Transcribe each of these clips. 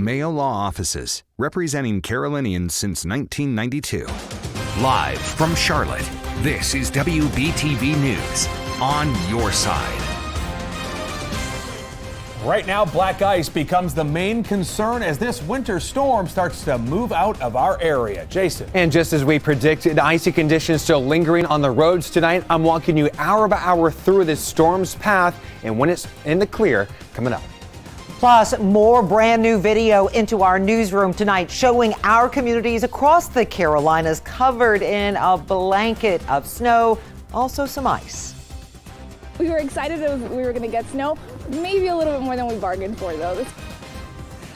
Mayo Law Offices, representing Carolinians since 1992. Live from Charlotte, this is WBTV News, on your side. Right now, black ice becomes the main concern as this winter storm starts to move out of our area. Jason. And just as we predicted, icy conditions still lingering on the roads tonight. I'm walking you hour by hour through this storm's path and when it's in the clear, coming up. Plus, more brand new video into our newsroom tonight showing our communities across the Carolinas covered in a blanket of snow, also some ice. We were excited that we were going to get snow, maybe a little bit more than we bargained for, though.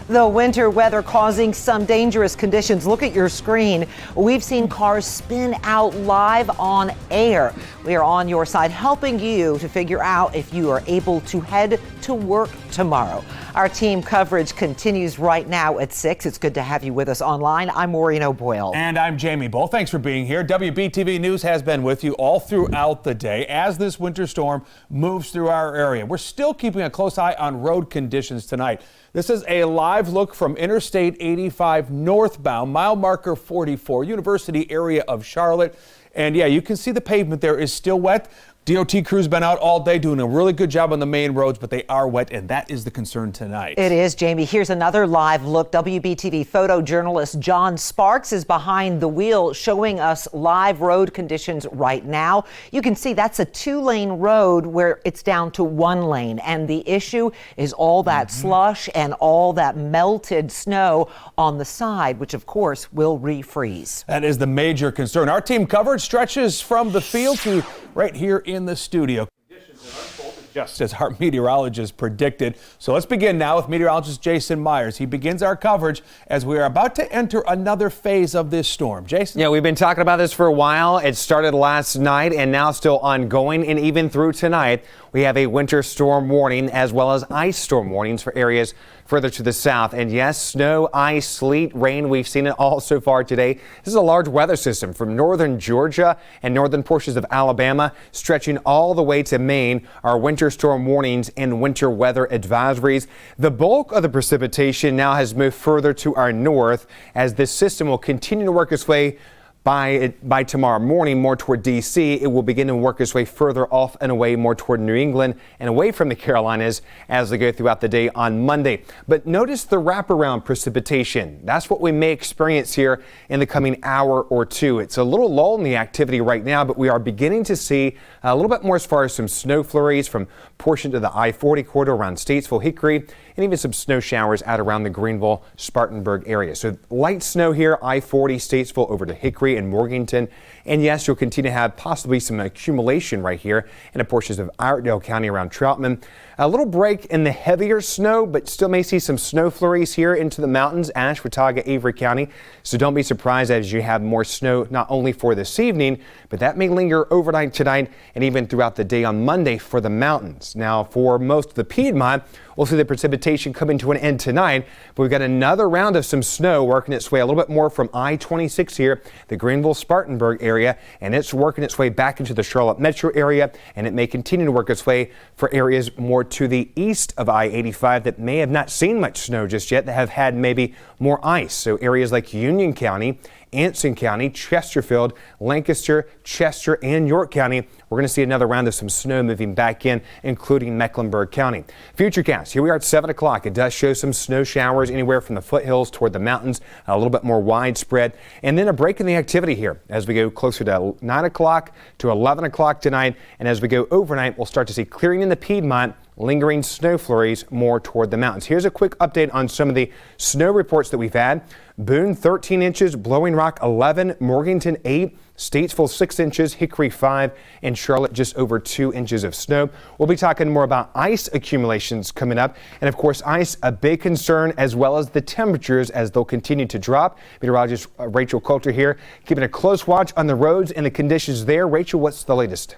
The winter weather causing some dangerous conditions. Look at your screen. We've seen cars spin out live on air. We are on your side, helping you to figure out if you are able to head to work tomorrow. Our team coverage continues right now at 6. It's good to have you with us online. I'm Maureen O'Boyle. And I'm Jamie Bull. Thanks for being here. WBTV News has been with you all throughout the day as this winter storm moves through our area. We're still keeping a close eye on road conditions tonight. This is a live look from Interstate 85 northbound, mile marker 44, University area of Charlotte. And yeah, you can see the pavement there is still wet. DOT crew's been out all day doing a really good job on the main roads, but they are wet, and that is the concern tonight. It is, Jamie. Here's another live look. WBTV photojournalist John Sparks is behind the wheel showing us live road conditions right now. You can see that's a 2-lane road where it's down to 1 lane, and the issue is all that slush and all that melted snow on the side, which of course will refreeze. That is the major concern. Our team coverage stretches from the field to right here in the studio. Conditions have unfolded just as our meteorologist predicted. So let's begin now with meteorologist Jason Myers. He begins our coverage as we are about to enter another phase of this storm. Jason? Yeah, we've been talking about this for a while. It started last night and now still ongoing, and even through tonight, we have a winter storm warning as well as ice storm warnings for areas further to the south. And yes, snow, ice, sleet, rain, we've seen it all so far today. This is a large weather system from northern Georgia and northern portions of Alabama, stretching all the way to Maine. Our winter storm warnings and winter weather advisories. The bulk of the precipitation now has moved further to our north as this system will continue to work its way by tomorrow morning more toward D.C. It will begin to work its way further off and away more toward New England and away from the Carolinas as they go throughout the day on Monday. But notice the wraparound precipitation. That's what we may experience here in the coming hour or two. It's a little lull in the activity right now, but we are beginning to see a little bit more as far as some snow flurries from portions of the I-40 corridor around Statesville, Hickory, and even some snow showers out around the Greenville, Spartanburg area. So light snow here, I-40, Statesville over to Hickory and Morganton. And yes, you'll continue to have possibly some accumulation right here in the portions of Iredell County around Troutman. A little break in the heavier snow, but still may see some snow flurries here into the mountains, Ash, Watauga, Avery County. So don't be surprised as you have more snow not only for this evening, but that may linger overnight tonight and even throughout the day on Monday for the mountains. Now, for most of the Piedmont, we'll see the precipitation coming to an end tonight, but we've got another round of some snow working its way a little bit more from I-26 here, the Greenville, Spartanburg area, and it's working its way back into the Charlotte metro area, and it may continue to work its way for areas more to the east of I-85 that may have not seen much snow just yet, that have had maybe more ice. So areas like Union County, Anson County, Chesterfield, Lancaster, Chester, and York County, we're going to see another round of some snow moving back in, including Mecklenburg County. Futurecast, here we are at 7 o'clock. It does show some snow showers anywhere from the foothills toward the mountains, a little bit more widespread. And then a break in the activity here as we go closer to 9 o'clock to 11 o'clock tonight. And as we go overnight, we'll start to see clearing in the Piedmont, lingering snow flurries more toward the mountains. Here's a quick update on some of the snow reports that we've had. Boone 13 inches, Blowing Rock 11, Morganton 8, Statesville 6 inches, Hickory 5, and Charlotte just over 2 inches of snow. We'll be talking more about ice accumulations coming up. And of course, ice, a big concern, as well as the temperatures as they'll continue to drop. Meteorologist Rachel Coulter here, keeping a close watch on the roads and the conditions there. Rachel, what's the latest?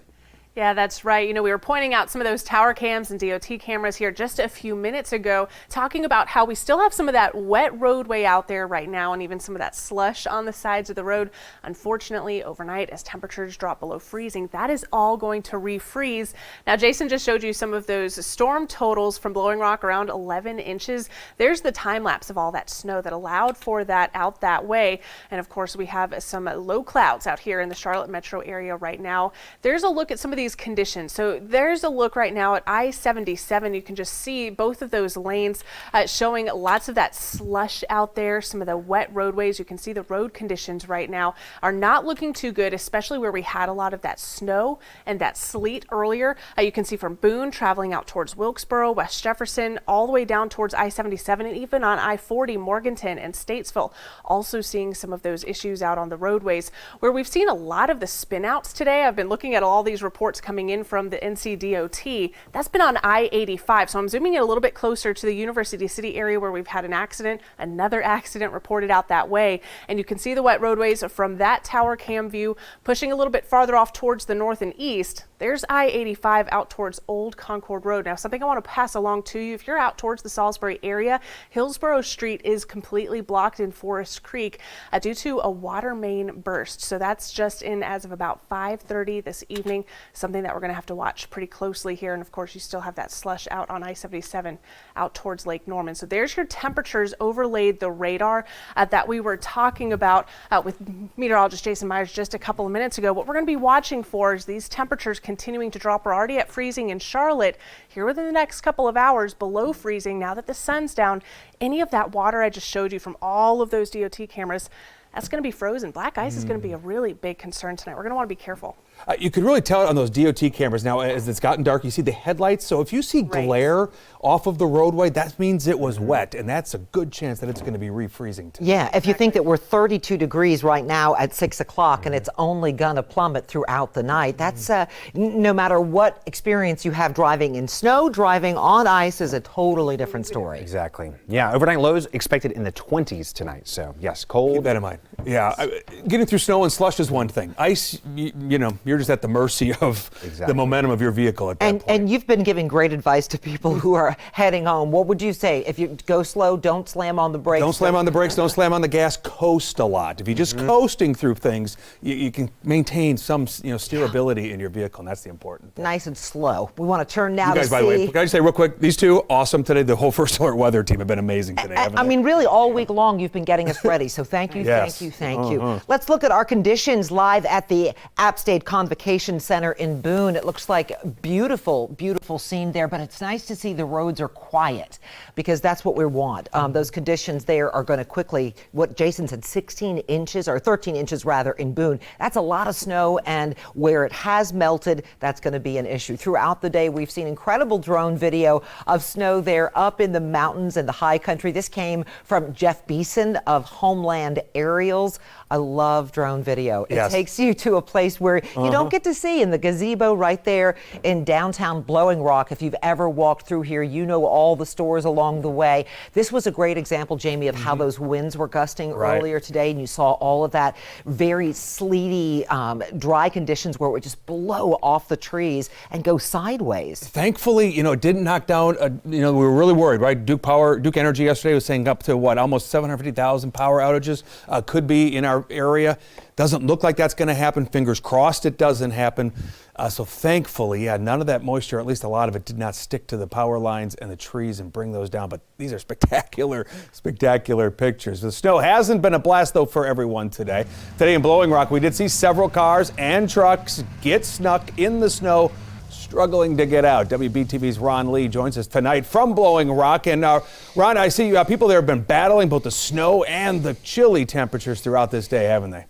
Yeah, that's right. You know, we were pointing out some of those tower cams and DOT cameras here just a few minutes ago, talking about how we still have some of that wet roadway out there right now and even some of that slush on the sides of the road. Unfortunately, overnight, as temperatures drop below freezing, that is all going to refreeze. Now, Jason just showed you some of those storm totals from Blowing Rock, around 11 inches. There's the time lapse of all that snow that allowed for that out that way. And of course, we have some low clouds out here in the Charlotte metro area right now. There's a look at some of these conditions. So there's a look right now at I-77. You can just see both of those lanes showing lots of that slush out there, some of the wet roadways. You can see the road conditions right now are not looking too good, especially where we had a lot of that snow and that sleet earlier. You can see from Boone traveling out towards Wilkesboro, West Jefferson, all the way down towards I-77 and even on I-40, Morganton and Statesville. Also seeing some of those issues out on the roadways where we've seen a lot of the spin outs today. I've been looking at all these reports coming in from the NCDOT. That's been on I-85. So I'm zooming in a little bit closer to the University City area where we've had an accident, another accident reported out that way. And you can see the wet roadways from that tower cam view pushing a little bit farther off towards the north and east. There's I-85 out towards Old Concord Road. Now, something I want to pass along to you, if you're out towards the Salisbury area, Hillsborough Street is completely blocked in Forest Creek due to a water main burst. So that's just in as of about 5:30 this evening, something that we're going to have to watch pretty closely here. And of course, you still have that slush out on I-77 out towards Lake Norman. So there's your temperatures overlaid the radar that we were talking about with meteorologist Jason Myers just a couple of minutes ago. What we're going to be watching for is these temperatures continuing to drop. We're already at freezing in Charlotte. Here within the next couple of hours, below freezing. Now that the sun's down, any of that water I just showed you from all of those DOT cameras, that's going to be frozen. Black ice is going to be a really big concern tonight. We're going to want to be careful. You can really tell it on those DOT cameras now as it's gotten dark. You see the headlights. So if you see glare off of the roadway, that means it was wet, and that's a good chance that it's going to be refreezing tonight. Yeah, if you think that we're 32 degrees right now at 6 o'clock and it's only going to plummet throughout the night, that's no matter what experience you have driving in snow, driving on ice is a totally different story. Exactly. Yeah, overnight lows expected in the 20s tonight. So yes, cold. Keep that in mind. Yeah, getting through snow and slush is one thing. Ice, you know, you're just at the mercy of the momentum of your vehicle at that point. And you've been giving great advice to people who are heading home. What would you say? If you go slow, don't slam on the brakes. Don't slam on the brakes, don't slam on the gas, coast a lot. If you're just coasting through things, you can maintain some steerability in your vehicle, and that's the important thing. Nice and slow. We want to turn now you guys, to by the way, can I just say real quick, these two, awesome today. The whole First Alert weather team have been amazing today, haven't they? I mean, really, all week long, you've been getting us ready. So thank you, thank you, thank you. Let's look at our conditions live at the App State Convocation Center in Boone. It looks like beautiful, beautiful scene there, but it's nice to see the roads are quiet because that's what we want. Those conditions there are going to quickly, what Jason said, 16 inches or 13 inches rather in Boone. That's a lot of snow, and where it has melted, that's going to be an issue. Throughout the day, we've seen incredible drone video of snow there up in the mountains and the high country. This came from Jeff Beeson of Homeland Aerials. I love drone video. It takes you to a place where you don't get to see, in the gazebo right there in downtown Blowing Rock. If you've ever walked through here, you know all the stores along the way. This was a great example, Jamie, of how those winds were gusting earlier today, and you saw all of that very sleety, dry conditions where it would just blow off the trees and go sideways. Thankfully, it didn't knock down, we were really worried, right? Duke Energy yesterday was saying up to almost 750,000 power outages could be in our area. Doesn't look like that's going to happen. Fingers crossed it doesn't happen. So thankfully, none of that moisture, at least a lot of it, did not stick to the power lines and the trees and bring those down. But these are spectacular, spectacular pictures. The snow hasn't been a blast, though, for everyone today. Today in Blowing Rock, we did see several cars and trucks get stuck in the snow, struggling to get out. WBTV's Ron Lee joins us tonight from Blowing Rock. And Ron, I see people there have been battling both the snow and the chilly temperatures throughout this day, haven't they?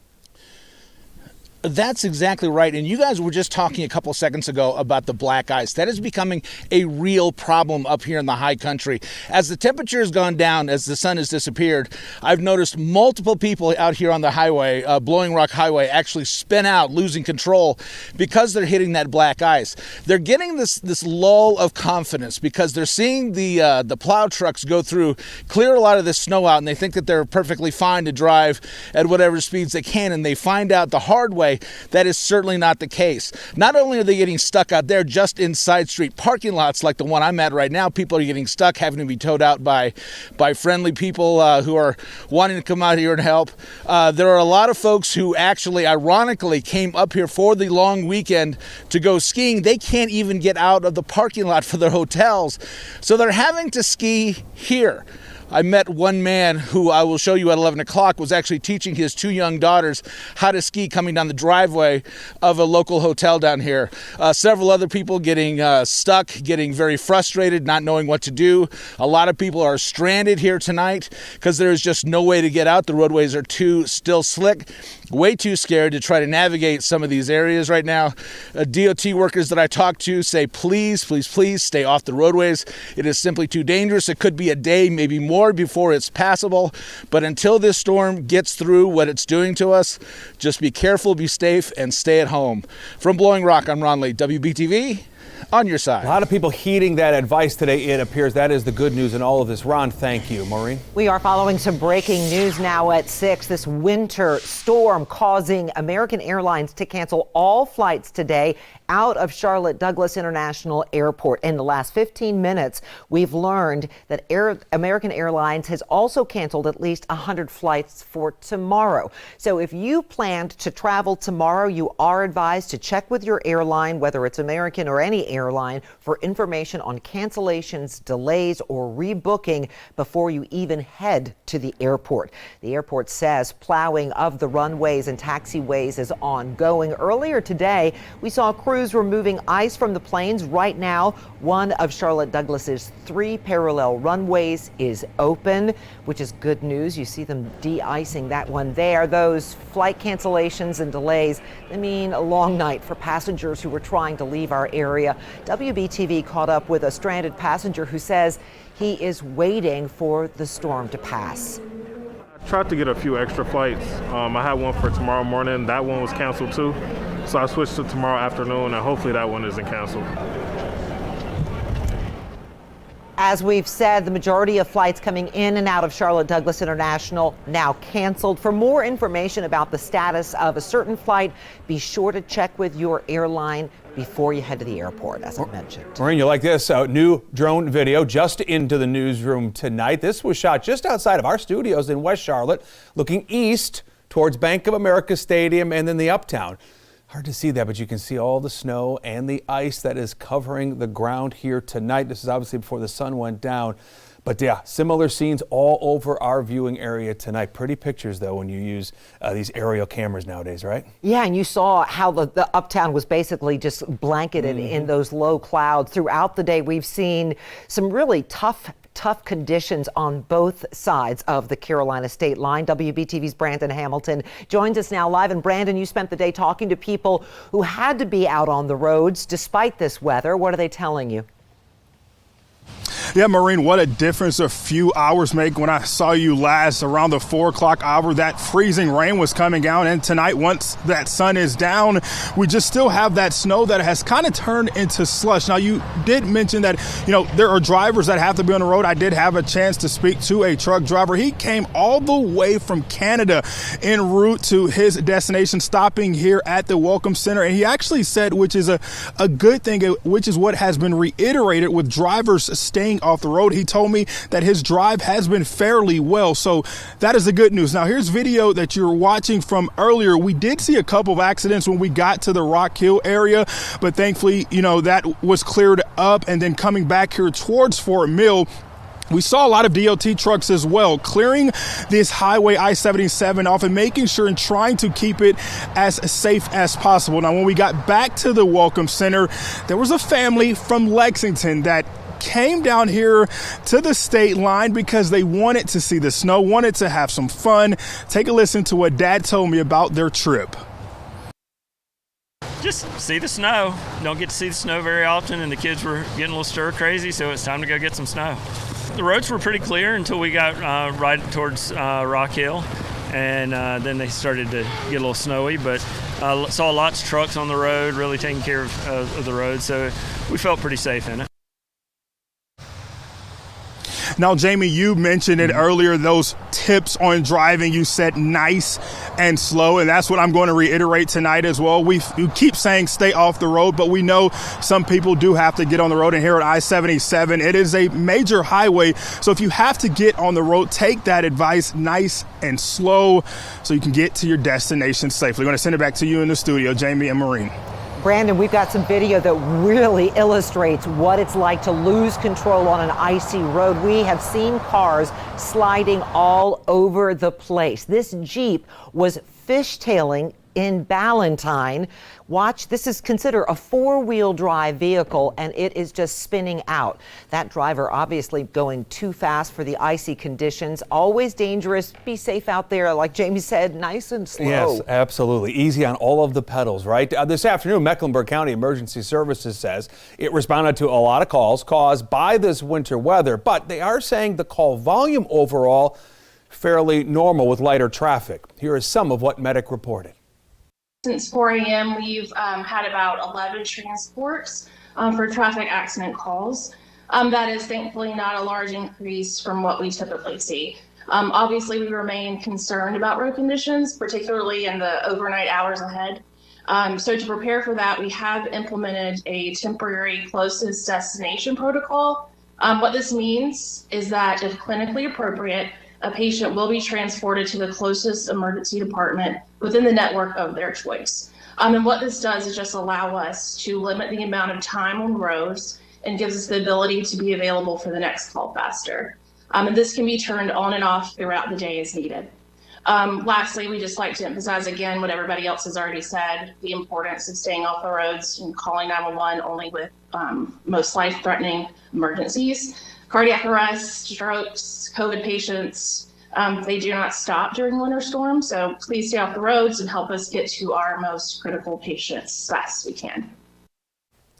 That's exactly right. And you guys were just talking a couple seconds ago about the black ice. That is becoming a real problem up here in the high country. As the temperature has gone down, as the sun has disappeared, I've noticed multiple people out here on the highway, Blowing Rock Highway, actually spin out, losing control because they're hitting that black ice. They're getting this lull of confidence because they're seeing the plow trucks go through, clear a lot of this snow out, and they think that they're perfectly fine to drive at whatever speeds they can. And they find out the hard way driveway, that is certainly not the case. Not only are they getting stuck out there just in side street parking lots like the one I'm at right now, people are getting stuck, having to be towed out by friendly people who are wanting to come out here and help. There are a lot of folks who actually, ironically, came up here for the long weekend to go skiing. They can't even get out of the parking lot for their hotels, so they're having to ski here. I met one man who I will show you at 11 o'clock was actually teaching his 2 young daughters how to ski coming down the driveway of a local hotel down here. Several other people getting stuck, getting very frustrated, not knowing what to do. A lot of people are stranded here tonight because there's just no way to get out. The roadways are still slick. Way too scared to try to navigate some of these areas right now. DOT workers that I talked to say, please, please, please stay off the roadways. It is simply too dangerous. It could be a day, maybe more, before it's passable. But until this storm gets through what it's doing to us, just be careful, be safe, and stay at home. From Blowing Rock, I'm Ron Lee, WBTV. On your side. A lot of people heeding that advice today, it appears. That is the good news in all of this. Ron, thank you. Maureen? We are following some breaking news now at 6. This winter storm causing American Airlines to cancel all flights today out of Charlotte Douglas International Airport. In the last 15 minutes, we've learned that American Airlines has also canceled at least 100 flights for tomorrow. So if you planned to travel tomorrow, you are advised to check with your airline, whether it's American or any airline, for information on cancellations, delays, or rebooking before you even head to the airport. The airport says plowing of the runways and taxiways is ongoing. Earlier today, we saw crews removing ice from the planes. Right now, one of Charlotte Douglas's 3 parallel runways is open, which is good news. You see them de-icing that one there. Those flight cancellations and delays, they mean a long night for passengers who were trying to leave our area. WBTV caught up with a stranded passenger who says he is waiting for the storm to pass. I tried to get a few extra flights. I had one for tomorrow morning. That one was canceled too. So I switched to tomorrow afternoon, and hopefully that one isn't canceled. As we've said, the majority of flights coming in and out of Charlotte Douglas International now canceled. For more information about the status of a certain flight, be sure to check with your airline before you head to the airport, as I mentioned. Maureen, you like this? New drone video just into the newsroom tonight. This was shot just outside of our studios in West Charlotte, looking east towards Bank of America Stadium and then the Uptown. Hard to see that, but you can see all the snow and the ice that is covering the ground here tonight. This is obviously before the sun went down. But yeah, similar scenes all over our viewing area tonight. Pretty pictures, though, when you use these aerial cameras nowadays, right? Yeah, and you saw how the Uptown was basically just blanketed in those low clouds. Throughout the day, we've seen some really tough conditions on both sides of the Carolina state line. WBTV's Brandon Hamilton joins us now live. And Brandon, you spent the day talking to people who had to be out on the roads despite this weather. What are they telling you? Yeah, Maureen, what a difference a few hours make. When I saw you last around the 4 o'clock hour, that freezing rain was coming down. And tonight, once that sun is down, we just still have that snow that has kind of turned into slush. Now, you did mention that, there are drivers that have to be on the road. I did have a chance to speak to a truck driver. He came all the way from Canada en route to his destination, stopping here at the Welcome Center. And he actually said, which is a good thing, which is what has been reiterated with drivers staying off the road. He told me that his drive has been fairly well, so that is the good news. Now, here's video that you're watching from earlier. We did see a couple of accidents when we got to the Rock Hill area, but thankfully, that was cleared up. And then coming back here towards Fort Mill, we saw a lot of DOT trucks as well, clearing this highway I-77 off and making sure and trying to keep it as safe as possible. Now, when we got back to the Welcome Center, there was a family from Lexington that came down here to the state line because they wanted to see the snow, wanted to have some fun. Take a listen to what Dad told me about their trip. Just see the snow. Don't get to see the snow very often, and the kids were getting a little stir crazy, so it's time to go get some snow. The roads were pretty clear until we got right towards Rock Hill, and then they started to get a little snowy, but saw lots of trucks on the road, really taking care of the road, so we felt pretty safe in it. Now, Jamie, you mentioned it earlier, those tips on driving. You said nice and slow, and that's what I'm going to reiterate tonight as well. We keep saying stay off the road, but we know some people do have to get on the road. And here at I-77, it is a major highway. So if you have to get on the road, take that advice nice and slow so you can get to your destination safely. I'm going to send it back to you in the studio, Jamie and Maureen. Brandon, we've got some video that really illustrates what it's like to lose control on an icy road. We have seen cars sliding all over the place. This Jeep was fishtailing in Ballantyne. Watch, this is considered a four-wheel drive vehicle, and it is just spinning out. That driver obviously going too fast for the icy conditions. Always dangerous. Be safe out there. Like Jamie said, nice and slow. Yes, absolutely. Easy on all of the pedals, right? This afternoon, Mecklenburg County Emergency Services says it responded to a lot of calls caused by this winter weather, but they are saying the call volume overall fairly normal with lighter traffic. Here is some of what Medic reported. Since 4 a.m., we've had about 11 transports for traffic accident calls. That is thankfully not a large increase from what we typically see. Obviously, we remain concerned about road conditions, particularly in the overnight hours ahead. So to prepare for that, we have implemented a temporary closest destination protocol. What this means is that if clinically appropriate, a patient will be transported to the closest emergency department within the network of their choice. And what this does is just allow us to limit the amount of time on roads and gives us the ability to be available for the next call faster. And this can be turned on and off throughout the day as needed. Lastly, we just like to emphasize again what everybody else has already said, the importance of staying off the roads and calling 911 only with most life-threatening emergencies. Cardiac arrest, strokes, COVID patients, they do not stop during winter storms, so please stay off the roads and help us get to our most critical patients as fast as we can.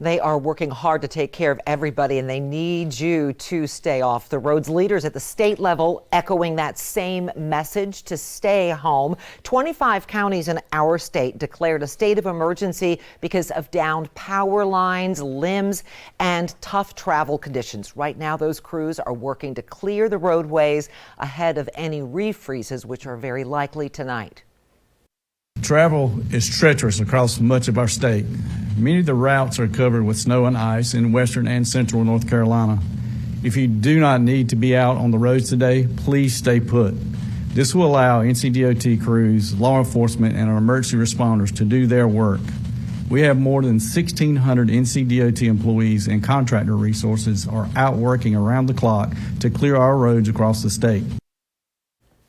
They are working hard to take care of everybody, and they need you to stay off the roads. Leaders at the state level echoing that same message to stay home. 25 counties in our state declared a state of emergency because of downed power lines, limbs, and tough travel conditions. Right now, those crews are working to clear the roadways ahead of any refreezes, which are very likely tonight. Travel is treacherous across much of our state. Many of the routes are covered with snow and ice in western and central North Carolina. If you do not need to be out on the roads today, please stay put. This will allow NCDOT crews, law enforcement, and our emergency responders to do their work. We have more than 1,600 NCDOT employees and contractor resources are out working around the clock to clear our roads across the state.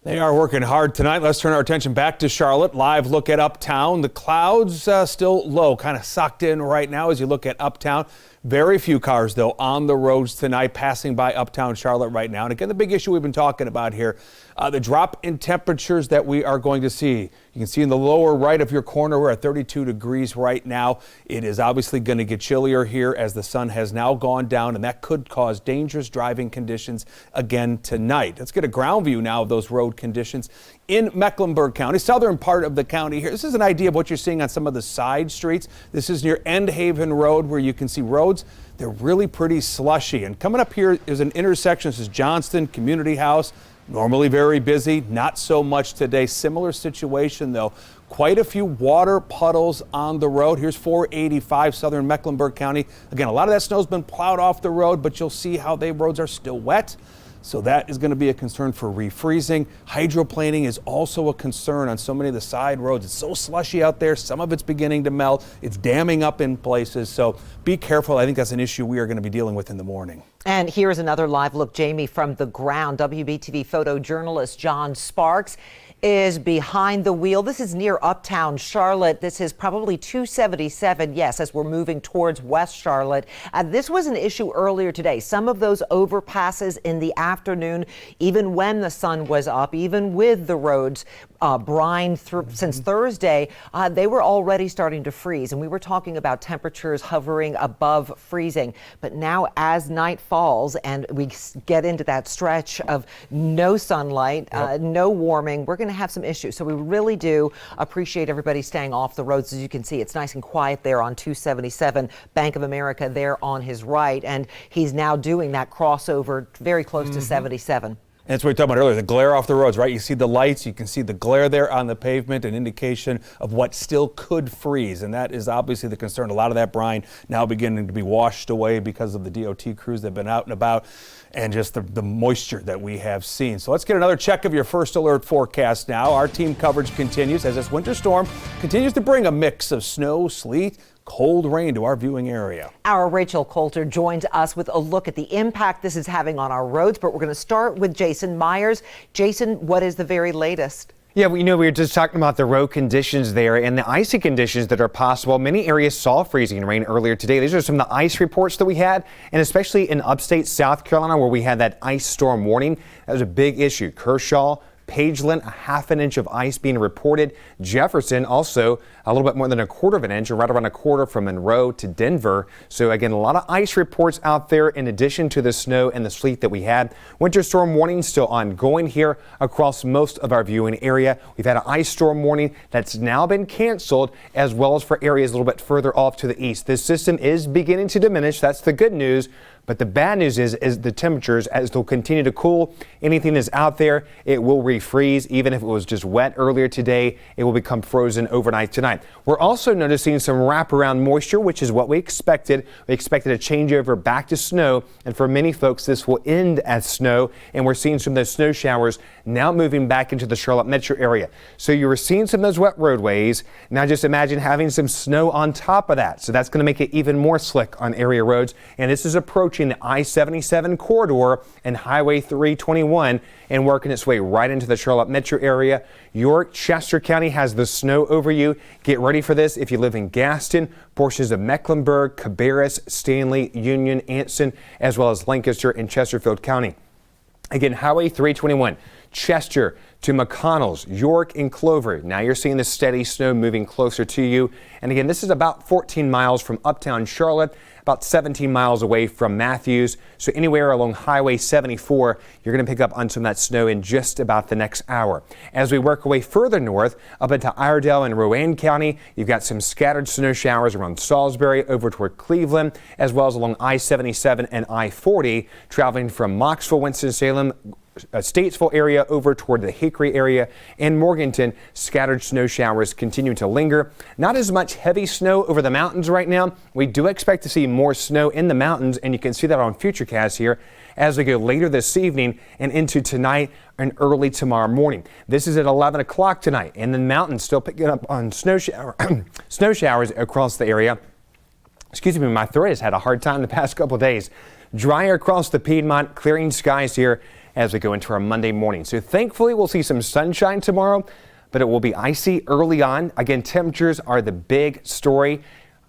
They are working hard tonight. Let's turn our attention back to Charlotte. Live look at Uptown. The clouds still low, kind of sucked in right now as you look at Uptown. Very few cars, though, on the roads tonight passing by Uptown Charlotte right now. And again, the big issue we've been talking about here, the drop in temperatures that we are going to see. You can see in the lower right of your corner, we're at 32 degrees right now. It is obviously going to get chillier here as the sun has now gone down, and that could cause dangerous driving conditions again tonight. Let's get a ground view now of those road conditions in Mecklenburg County, southern part of the county here. This is an idea of what you're seeing on some of the side streets. This is near End Haven Road, where you can see roads. They're really pretty slushy. And coming up here is an intersection. This is Johnston Community House. Normally very busy, not so much today. Similar situation though. Quite a few water puddles on the road. Here's 485 southern Mecklenburg County. Again, a lot of that snow's been plowed off the road, but you'll see how the roads are still wet. So that is going to be a concern for refreezing. Hydroplaning is also a concern on so many of the side roads. It's so slushy out there. Some of it's beginning to melt. It's damming up in places. So be careful. I think that's an issue we are going to be dealing with in the morning. And here's another live look, Jamie, from the ground. WBTV photojournalist John Sparks is behind the wheel. This is near Uptown Charlotte. This is probably 277, yes, as we're moving towards West Charlotte. This was an issue earlier today. Some of those overpasses in the afternoon, even when the sun was up, even with the roads brine through since Thursday, they were already starting to freeze. And we were talking about temperatures hovering above freezing. But now as night falls, falls and we get into that stretch of no sunlight, no warming, we're going to have some issues. So we really do appreciate everybody staying off the roads. As you can see, it's nice and quiet there on 277, Bank of America there on his right, and he's now doing that crossover very close to 77. And that's what we were talking about earlier, the glare off the roads, right? You see the lights, you can see the glare there on the pavement, an indication of what still could freeze. And that is obviously the concern. A lot of that brine now beginning to be washed away because of the DOT crews that have been out and about and just the moisture that we have seen. So let's get another check of your first alert forecast now. Our team coverage continues as this winter storm continues to bring a mix of snow, sleet, cold rain to our viewing area. Our Rachel Coulter joins us with a look at the impact this is having on our roads, but we're going to start with Jason Myers. Jason, what is the very latest? Yeah, we were just talking about the road conditions there and the icy conditions that are possible. Many areas saw freezing rain earlier today. These are some of the ice reports that we had, and especially in upstate South Carolina where we had that ice storm warning. That was a big issue. Kershaw, Pageland, a half an inch of ice being reported. Jefferson also a little bit more than a quarter of an inch, or right around a quarter from Monroe to Denver. So again, a lot of ice reports out there in addition to the snow and the sleet that we had. Winter storm warning still ongoing here across most of our viewing area. We've had an ice storm warning that's now been canceled, as well as for areas a little bit further off to the east. This system is beginning to diminish. That's the good news. But the bad news is the temperatures, as they'll continue to cool, anything that's out there, it will refreeze. Even if it was just wet earlier today, it will become frozen overnight tonight. We're also noticing some wraparound moisture, which is what we expected. We expected a changeover back to snow, and for many folks, this will end as snow, and we're seeing some of those snow showers now moving back into the Charlotte metro area. So you were seeing some of those wet roadways. Now just imagine having some snow on top of that. So that's going to make it even more slick on area roads, and this is approaching the I-77 corridor and Highway 321 and working its way right into the Charlotte metro area. York, Chester County has the snow over you. Get ready for this if you live in Gaston, portions of Mecklenburg, Cabarrus, Stanley, Union, Anson, as well as Lancaster and Chesterfield County. Again, Highway 321, Chester to McConnell's, York and Clover. Now you're seeing the steady snow moving closer to you. And again, this is about 14 miles from uptown Charlotte, about 17 miles away from Matthews. So anywhere along Highway 74, you're going to pick up on some of that snow in just about the next hour. As we work our way further north, up into Iredell and Rowan County, you've got some scattered snow showers around Salisbury over toward Cleveland, as well as along I-77 and I-40, traveling from Mocksville, Winston-Salem, Statesville area over toward the Hickory area and Morganton. Scattered snow showers continue to linger. Not as much heavy snow over the mountains right now. We do expect to see more snow in the mountains, and you can see that on Futurecast here as we go later this evening and into tonight and early tomorrow morning. This is at 11 o'clock tonight, and the mountains still picking up on snow showers across the area. Excuse me, my throat has had a hard time the past couple of days. Drier across the Piedmont, clearing skies here as we go into our Monday morning. So thankfully we'll see some sunshine tomorrow, but it will be icy early on. Again, temperatures are the big story.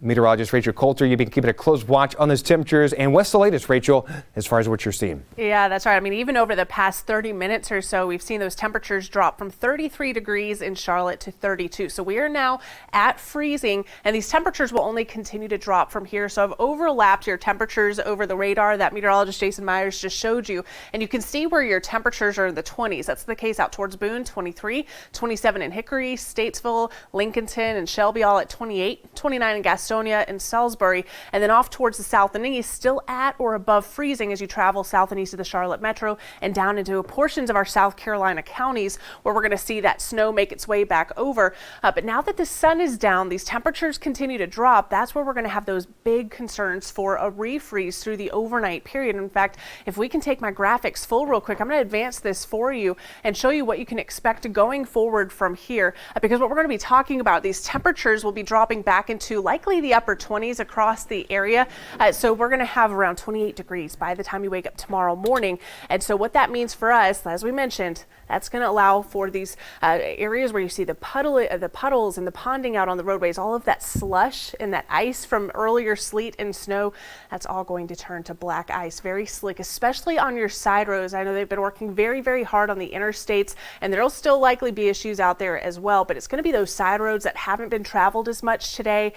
Meteorologist Rachel Coulter, you've been keeping a close watch on those temperatures. And what's the latest, Rachel, as far as what you're seeing? Yeah, that's right. I mean, even over the past 30 minutes or so, we've seen those temperatures drop from 33 degrees in Charlotte to 32. So we are now at freezing, and these temperatures will only continue to drop from here. So I've overlapped your temperatures over the radar that meteorologist Jason Myers just showed you. And you can see where your temperatures are in the 20s. That's the case out towards Boone, 23, 27 in Hickory, Statesville, Lincolnton, and Shelby all at 28, 29 in Gastonia and Salisbury, and then off towards the south and east, still at or above freezing as you travel south and east of the Charlotte metro and down into portions of our South Carolina counties where we're going to see that snow make its way back over. But now that the sun is down, these temperatures continue to drop. That's where we're going to have those big concerns for a refreeze through the overnight period. In fact, if we can take my graphics full real quick, I'm going to advance this for you and show you what you can expect going forward from here, because what we're going to be talking about, these temperatures will be dropping back into likely the upper 20s across the area. So we're going to have around 28 degrees by the time you wake up tomorrow morning. And so what that means for us, as we mentioned, that's going to allow for these areas where you see the puddles and the ponding out on the roadways, all of that slush and that ice from earlier sleet and snow, that's all going to turn to black ice, very slick, especially on your side roads. I know they've been working very, very hard on the interstates, and there'll still likely be issues out there as well, but it's going to be those side roads that haven't been traveled as much today,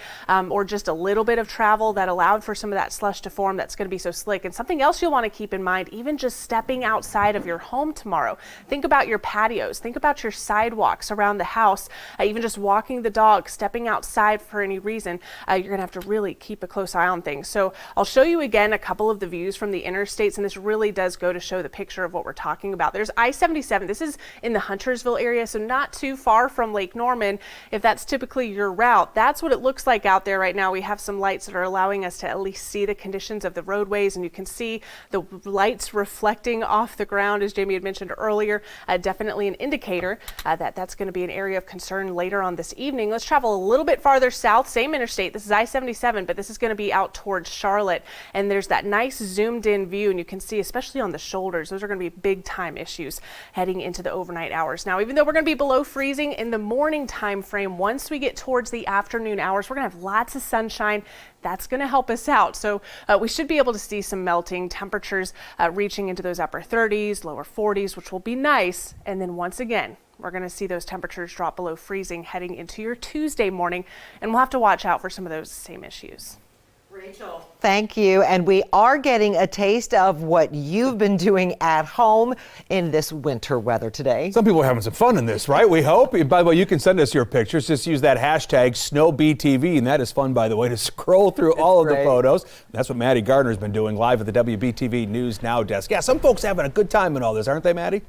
or just a little bit of travel that allowed for some of that slush to form that's going to be so slick. And something else you'll want to keep in mind, even just stepping outside of your home tomorrow. Think about your patios, think about your sidewalks around the house, even just walking the dog, stepping outside for any reason. You're going to have to really keep a close eye on things. So I'll show you again a couple of the views from the interstates, and this really does go to show the picture of what we're talking about. There's I-77. This is in the Huntersville area, so not too far from Lake Norman. If that's typically your route, that's what it looks like out there right now. We have some lights that are allowing us to at least see the conditions of the roadways, and you can see the lights reflecting off the ground, as Jamie had mentioned earlier. Definitely an indicator that that's going to be an area of concern later on this evening. Let's travel a little bit farther south, same interstate. This is I-77, but this is going to be out towards Charlotte, and there's that nice zoomed in view, and you can see, especially on the shoulders, those are going to be big time issues heading into the overnight hours. Now, even though we're going to be below freezing in the morning time frame, once we get towards the afternoon hours, we're going to have lots of sunshine. That's going to help us out. So we should be able to see some melting temperatures reaching into those upper 30s, lower 40s, which will be nice. And then once again, we're going to see those temperatures drop below freezing heading into your Tuesday morning, and we'll have to watch out for some of those same issues. Rachel, thank you. And we are getting a taste of what you've been doing at home in this winter weather today. Some people are having some fun in this, right? We hope. By the way, you can send us your pictures. Just use that hashtag SnowBTV, and that is fun, by the way, to scroll through all of the photos. That's what Maddie Gardner's been doing live at the WBTV News Now desk. Yeah, some folks having a good time in all this, aren't they, Maddie?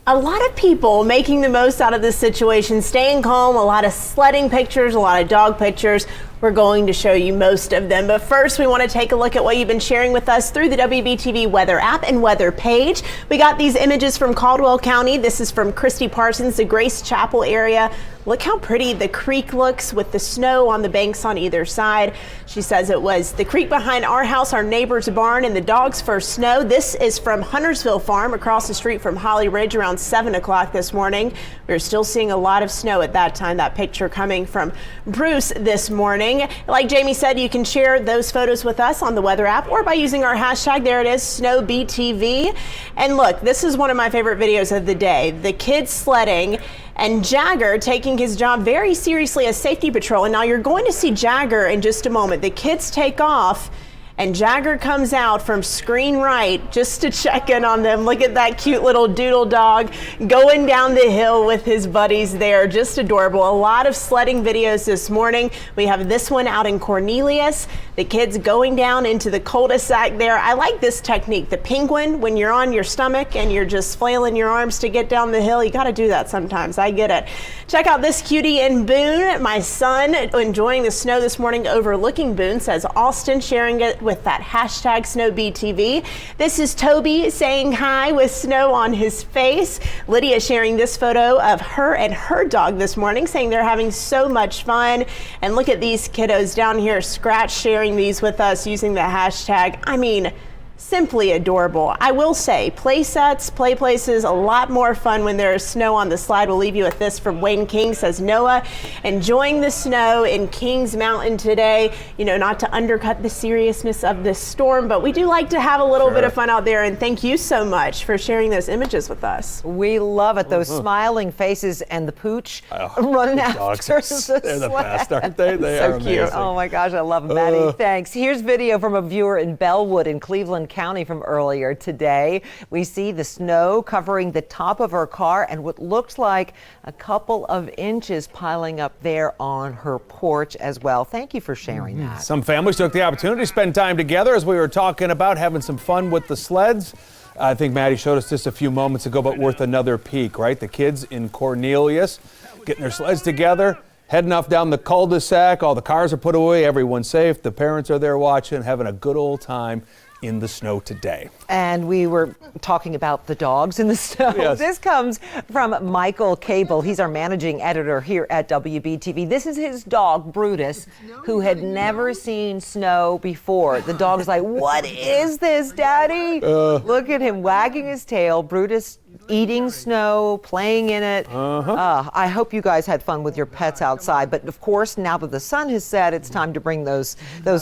A lot of people making the most out of this situation, staying calm, a lot of sledding pictures, a lot of dog pictures. We're going to show you most of them. But first, we want to take a look at what you've been sharing with us through the WBTV weather app and weather page. We got these images from Caldwell County. This is from Christy Parsons, the Grace Chapel area. Look how pretty the creek looks with the snow on the banks on either side. She says it was the creek behind our house, our neighbor's barn, and the dog's first snow. This is from Huntersville Farm across the street from Holly Ridge around 7 o'clock this morning. We're still seeing a lot of snow at that time. That picture coming from Bruce this morning. Like Jamie said, you can share those photos with us on the weather app or by using our hashtag. There it is, SnowBTV. And look, this is one of my favorite videos of the day. The kids sledding and Jagger taking his job very seriously as safety patrol. And now you're going to see Jagger in just a moment. The kids take off and Jagger comes out from screen right just to check in on them. Look at that cute little doodle dog going down the hill with his buddies there. Just adorable. A lot of sledding videos this morning. We have this one out in Cornelius. The kids going down into the cul-de-sac there. I like this technique. The penguin, when you're on your stomach and you're just flailing your arms to get down the hill, you got to do that sometimes. I get it. Check out this cutie in Boone. My son enjoying the snow this morning overlooking Boone, says Austin, sharing it with that hashtag SnowBTV. This is Toby saying hi with snow on his face. Lydia sharing this photo of her and her dog this morning, saying they're having so much fun. And look at these kiddos down here, Scratch sharing these with us using the hashtag. I mean, simply adorable. I will say, play sets, play places, a lot more fun when there is snow on the slide. We'll leave you with this from Wayne King, says Noah, enjoying the snow in Kings Mountain today. You know, not to undercut the seriousness of this storm, but we do like to have a little bit of fun out there. And thank you so much for sharing those images with us. We love it. Those smiling faces and the pooch running after the sled. They're the best, aren't they? They so are cute. amazing. Oh my gosh, I love them, Maddie. Thanks. Here's video from a viewer in Bellwood in Cleveland County from earlier today. We see the snow covering the top of her car and what looks like a couple of inches piling up there on her porch as well. Thank you for sharing that. Some families took the opportunity to spend time together as we were talking about having some fun with the sleds. I think Maddie showed us this a few moments ago, but worth another peek, right? The kids in Cornelius getting their sleds together, heading off down the cul-de-sac. All the cars are put away, everyone's safe. The parents are there watching, having a good old time in the snow today. And we were talking about the dogs in the snow. Yes. This comes from Michael Cable. He's our managing editor here at WBTV. This is his dog, Brutus, who had never seen snow before. The dog's like, "What is this, Daddy?" Look at him wagging his tail. Brutus eating snow, playing in it. I hope you guys had fun with your pets outside. But of course, now that the sun has set, it's time to bring those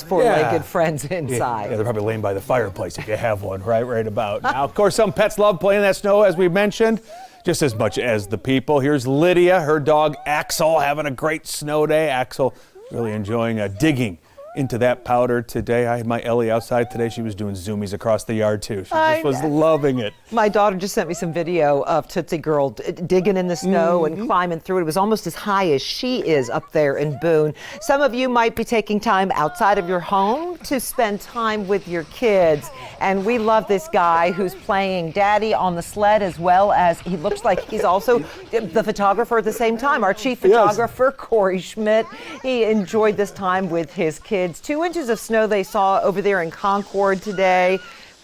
four-legged friends inside. Yeah, they're probably laying by the fireplace if you have one, right about now. Of course, some pets love playing in that snow, as we mentioned, just as much as the people. Here's Lydia, her dog Axel, having a great snow day. Axel Really enjoying digging into that powder today. I had my Ellie outside today. She was doing zoomies across the yard too. She just was loving it. My daughter just sent me some video of Tootsie Girl digging in the snow and climbing through it. It was almost as high as she is up there in Boone. Some of you might be taking time outside of your home to spend time with your kids. And we love this guy who's playing daddy on the sled, as well as he looks like he's also the photographer at the same time. Our chief photographer, Corey Schmidt. He enjoyed this time with his kids. 2 inches of snow they saw over there in Concord today.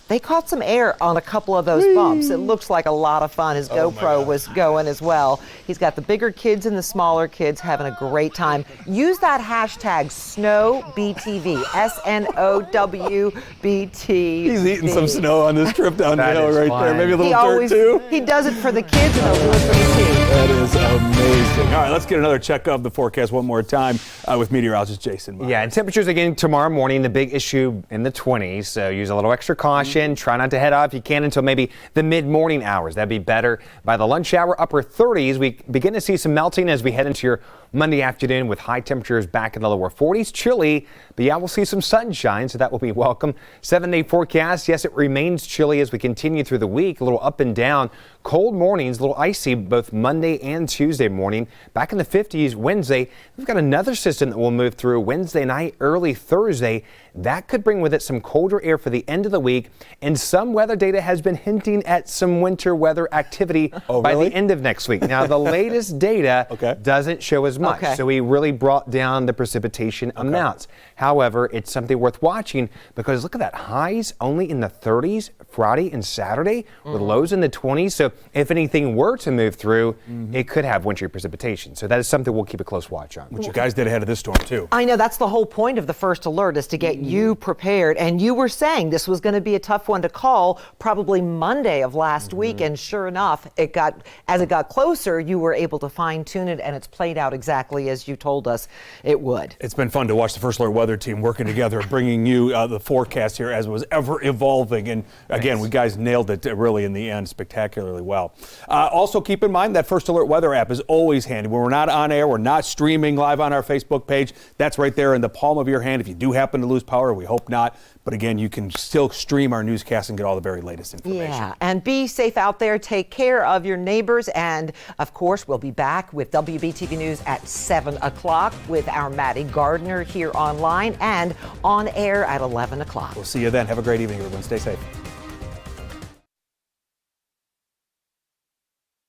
They caught some air on a couple of those bumps. It looks like a lot of fun. His GoPro was going as well. He's got the bigger kids and the smaller kids having a great time. Use that hashtag SnowBTV, SNOWBTV. He's eating some snow on this trip down the hill right there. Maybe a little dirt too. He does it for the kids and he'll do it for the team. That is amazing. All right, let's get another check of the forecast one more time with meteorologist Jason Myers. Yeah, and temperatures again tomorrow morning, the big issue in the 20s. So use a little extra caution. Try not to head out if you can until maybe the mid-morning hours. That'd be better. By the lunch hour, upper 30s. We begin to see some melting as we head into your Monday afternoon with high temperatures back in the lower 40s. Chilly, but yeah, we'll see some sunshine, so that will be welcome. 7-day forecast. Yes, it remains chilly as we continue through the week. A little up and down. Cold mornings, a little icy both Monday and Tuesday morning. Back in the 50s Wednesday. We've got another system that will move through Wednesday night, early Thursday. That could bring with it some colder air for the end of the week. And some weather data has been hinting at some winter weather activity by the end of next week. Now, the latest data doesn't show as much. So we really brought down the precipitation amounts. However, it's something worth watching because look at that. Highs only in the 30s Friday and Saturday with lows in the 20s. So if anything were to move through, it could have wintry precipitation. So that is something we'll keep a close watch on. Which you guys did ahead of this storm too. I know, that's the whole point of the first alert, is to get you prepared. And you were saying this was going to be a tough one to call probably Monday of last week. And sure enough, as it got closer, you were able to fine tune it, and it's played out exactly as you told us it would. It's been fun to watch the First Alert weather team working together and bringing you the forecast here as it was ever evolving. And again, we guys nailed it really in the end spectacularly well. Also keep in mind that First Alert weather app is always handy. When we're not on air, we're not streaming live on our Facebook page. That's right there in the palm of your hand. If you do happen to lose power, we hope not. But again, you can still stream our newscast and get all the very latest information. Yeah, and be safe out there. Take care of your neighbors. And of course, we'll be back with WBTV News at 7 o'clock with our Maddie Gardner here online and on air at 11 o'clock. We'll see you then. Have a great evening, everyone. Stay safe.